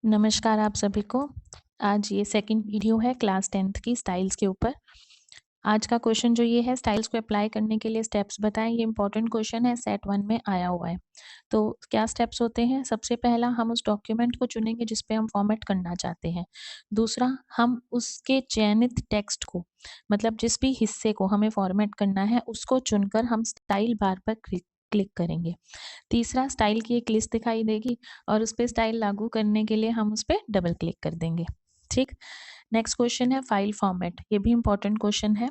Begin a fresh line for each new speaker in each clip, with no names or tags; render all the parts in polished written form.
नमस्कार आप सभी को। आज ये सेकंड वीडियो है क्लास 10th की स्टाइल्स के ऊपर। आज का क्वेश्चन जो ये है स्टाइल्स को अप्लाई करने के लिए स्टेप्स बताएं। ये इंपॉर्टेंट क्वेश्चन है, सेट 1 में आया हुआ है। तो क्या स्टेप्स होते हैं? सबसे पहला हम उस डॉक्यूमेंट को चुनेंगे जिस पे हम फॉर्मेट करना चाहते हैं। दूसरा, हम उसके चयनित टेक्स्ट को मतलब जिस भी हिस्से को हमें फॉर्मेट करना है उसको चुनकर हम स्टाइल बार पर क्लिक करेंगे। तीसरा, स्टाइल की एक लिस्ट दिखाई देगी और उस पे स्टाइल लागू करने के लिए हम उस पे डबल क्लिक कर देंगे। ठीक। नेक्स्ट क्वेश्चन है फाइल फॉर्मेट। ये भी इंपॉर्टेंट क्वेश्चन है,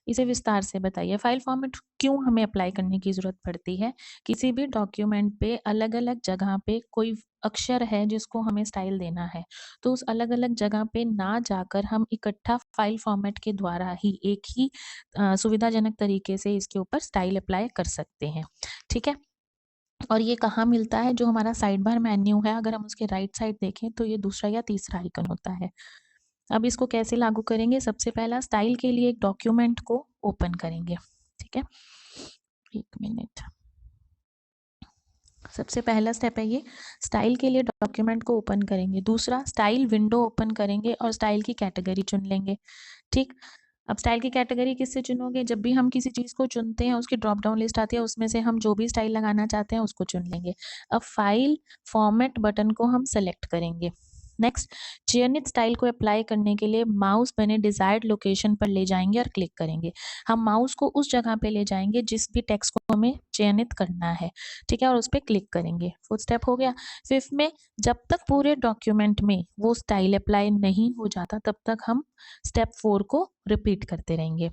इसे विस्तार से बताइए। फाइल फॉर्मेट क्यों हमें अप्लाई करने की जरूरत पड़ती है? किसी भी डॉक्यूमेंट पे अलग अलग जगह पे कोई अक्षर है जिसको हमें स्टाइल देना है, तो उस अलग अलग जगह पे ना जाकर हम इकट्ठा फाइल फॉर्मेट के द्वारा ही एक ही सुविधाजनक तरीके से इसके ऊपर स्टाइल अप्लाई कर सकते हैं। ठीक है। और ये कहाँ मिलता है? जो हमारा साइड बार मेन्यू है, अगर हम उसके राइट साइड देखें तो ये दूसरा या तीसरा आइकन होता है। अब इसको कैसे लागू करेंगे? सबसे पहला, स्टाइल के लिए एक डॉक्यूमेंट को ओपन करेंगे। ठीक है, एक मिनट। सबसे पहला स्टेप है ये, स्टाइल के लिए डॉक्यूमेंट को ओपन करेंगे। दूसरा, स्टाइल विंडो ओपन करेंगे और स्टाइल की कैटेगरी चुन लेंगे। ठीक। अब स्टाइल की कैटेगरी किससे चुनोगे? जब भी हम किसी चीज को चुनते हैं उसकी ड्रॉप डाउन लिस्ट आती है, उसमें से हम जो भी स्टाइल लगाना चाहते हैं उसको चुन लेंगे। अब फाइल फॉर्मेट बटन को हम सेलेक्ट करेंगे। नेक्स्ट, चयनित स्टाइल को अप्लाई करने के लिए माउस बने डिजायर्ड लोकेशन पर ले जाएंगे और क्लिक करेंगे। हम माउस को उस जगह पे ले जाएंगे जिस भी टेक्स्ट को हमें चयनित करना है। ठीक है, और उस पर क्लिक करेंगे। फोर्थ स्टेप हो गया। फिफ्थ में, जब तक पूरे डॉक्यूमेंट में वो स्टाइल अप्लाई नहीं हो जाता तब तक हम स्टेप 4 को रिपीट करते रहेंगे।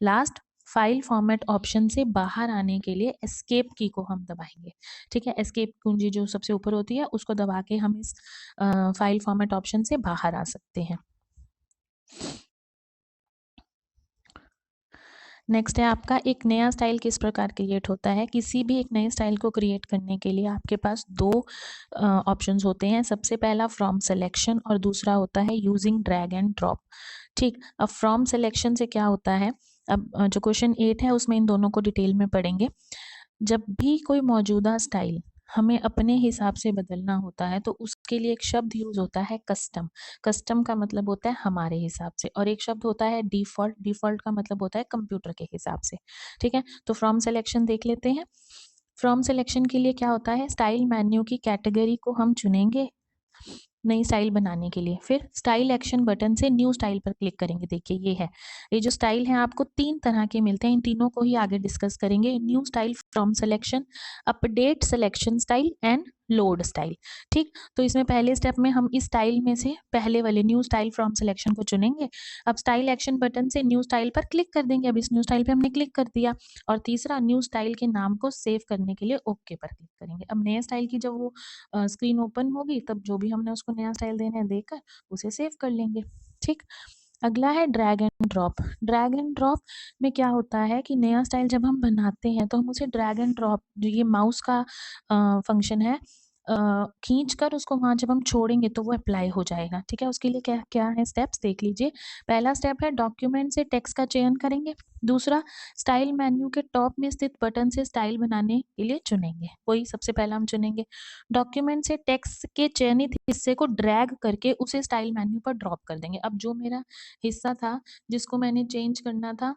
लास्ट, फाइल फॉर्मेट ऑप्शन से बाहर आने के लिए एस्केप की को हम दबाएंगे। ठीक है, एस्केप कुंजी जो सबसे ऊपर होती है उसको दबा के हम इस फाइल फॉर्मेट ऑप्शन से बाहर आ सकते हैं। नेक्स्ट है आपका, एक नया स्टाइल किस प्रकार क्रिएट होता है? किसी भी एक नए स्टाइल को क्रिएट करने के लिए आपके पास दो ऑप्शंस होते हैं। सबसे पहला फ्रॉम सिलेक्शन और दूसरा होता है यूजिंग ड्रैग एंड ड्रॉप। ठीक। अब फ्रॉम सिलेक्शन से क्या होता है? अब जो क्वेश्चन 8 है उसमें इन दोनों को डिटेल में पढ़ेंगे। जब भी कोई मौजूदा स्टाइल हमें अपने हिसाब से बदलना होता है तो उसके लिए एक शब्द यूज होता है कस्टम। कस्टम का मतलब होता है हमारे हिसाब से, और एक शब्द होता है डिफॉल्ट। डिफॉल्ट का मतलब होता है कंप्यूटर के हिसाब से। ठीक है, तो फ्रॉम सिलेक्शन देख लेते हैं। फ्रॉम सिलेक्शन के लिए क्या होता है? स्टाइल मेन्यू की कैटेगरी को हम चुनेंगे नई स्टाइल बनाने के लिए। फिर स्टाइल एक्शन बटन से न्यू स्टाइल पर क्लिक करेंगे। देखिए ये है, ये जो स्टाइल है आपको 3 तरह के मिलते हैं, इन तीनों को ही आगे डिस्कस करेंगे। New style from selection, update selection style and load style. ठीक। तो इसमें पहले स्टेप में हम इस स्टाइल में से पहले वाले न्यू स्टाइल फ्रॉम सिलेक्शन को चुनेंगे। अब स्टाइल एक्शन बटन से न्यू स्टाइल पर क्लिक कर देंगे। अब इस न्यू स्टाइल पे हमने क्लिक कर दिया। और तीसरा, न्यू स्टाइल के नाम को सेव करने के लिए ओके पर क्लिक करेंगे। अब नए स्टाइल की जब वो स्क्रीन ओपन होगी तब जो भी हमने उसको नया स्टाइल देना है देकर उसे सेव कर लेंगे। ठीक। अगला है drag and drop. Drag and drop में क्या होता है कि नया स्टाइल जब हम बनाते हैं तो हम उसे ड्रैग एंड ड्रॉप, जो ये माउस का फंक्शन है, खींच कर उसको वहां जब हम छोड़ेंगे तो वो अप्लाई हो जाएगा। ठीक है, उसके लिए क्या क्या है स्टेप्स देख लीजिए। पहला स्टेप है डॉक्यूमेंट से टेक्स्ट का चयन करेंगे। दूसरा, स्टाइल मेन्यू के टॉप में स्थित बटन से स्टाइल बनाने के लिए चुनेंगे, वही सबसे पहला हम चुनेंगे। डॉक्यूमेंट से टेक्स्ट के चयनित हिस्से को ड्रैग करके उसे स्टाइल मेन्यू पर ड्रॉप कर देंगे। अब जो मेरा हिस्सा था जिसको मैंने चेंज करना था,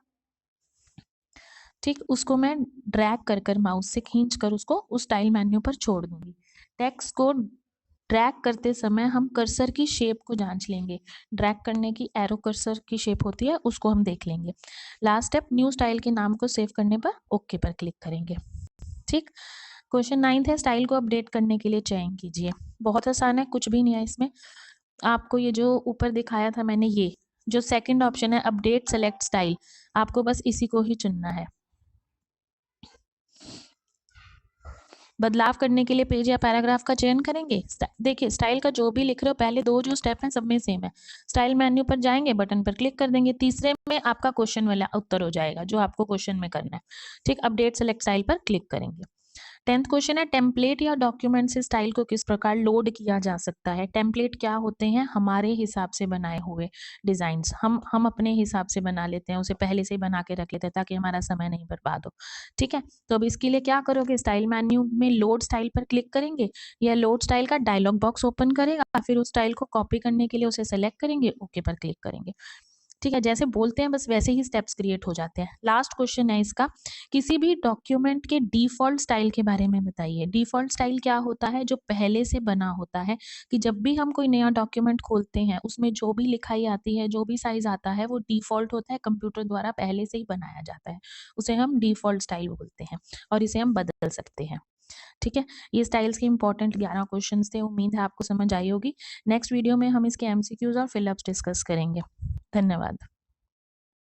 ठीक, उसको मैं ड्रैग कर कर माउस से खींच कर उसको उस स्टाइल मेन्यू पर छोड़ दूंगी। टेक्स्ट को ड्रैग करते समय हम कर्सर की शेप को जांच लेंगे। ड्रैग करने की एरो कर्सर की शेप होती है, उसको हम देख लेंगे। लास्ट स्टेप, न्यू स्टाइल के नाम को सेव करने पर ओके पर क्लिक करेंगे। ठीक। क्वेश्चन 9 है, स्टाइल को अपडेट करने के लिए चयन कीजिए। बहुत आसान है, कुछ भी नहीं है इसमें। आपको ये जो ऊपर दिखाया था मैंने, ये जो सेकंड ऑप्शन है अपडेट सेलेक्ट स्टाइल, आपको बस इसी को ही चुनना है। बदलाव करने के लिए पेज या पैराग्राफ का चयन करेंगे। देखिए स्टाइल का जो भी लिख रहे हो, पहले दो जो स्टेप हैं सब में सेम है। स्टाइल मेन्यू पर जाएंगे, बटन पर क्लिक कर देंगे, तीसरे में आपका क्वेश्चन वाला उत्तर हो जाएगा जो आपको क्वेश्चन में करना है। ठीक, अपडेट सेलेक्ट स्टाइल पर क्लिक करेंगे। 10th क्वेश्चन है, टेम्पलेट या डॉक्यूमेंट से स्टाइल को किस प्रकार लोड किया जा सकता है। टेम्पलेट क्या होते हैं, हमारे हिसाब से बनाए हुए डिजाइन्स, हम अपने हिसाब से बना लेते हैं, उसे पहले से ही बना के रख लेते हैं ताकि हमारा समय नहीं बर्बाद हो। ठीक है, तो अब इसके लिए क्या करोगे, स्टाइल मेन्यू में लोड स्टाइल पर क्लिक करेंगे, या लोड स्टाइल का डायलॉग बॉक्स ओपन करेगा, फिर उस स्टाइल को कॉपी करने के लिए उसे सेलेक्ट करेंगे, ओके पर क्लिक करेंगे। ठीक है, जैसे बोलते हैं बस वैसे ही स्टेप्स क्रिएट हो जाते हैं। लास्ट क्वेश्चन है इसका, किसी भी डॉक्यूमेंट के डिफॉल्ट स्टाइल के बारे में बताइए। डिफॉल्ट स्टाइल क्या होता है, जो पहले से बना होता है, कि जब भी हम कोई नया डॉक्यूमेंट खोलते हैं उसमें जो भी लिखाई आती है, जो भी साइज आता है, वो डिफॉल्ट होता है, कंप्यूटर द्वारा पहले से ही बनाया जाता है, उसे हम डिफॉल्ट स्टाइल बोलते हैं और इसे हम बदल सकते हैं। ठीक है, ये स्टाइल्स के इंपॉर्टेंट 11 क्वेश्चन थे, उम्मीद है आपको समझ आई होगी। नेक्स्ट वीडियो में हम इसके एमसीक्यूज और फिलअप्स डिस्कस करेंगे। धन्यवाद।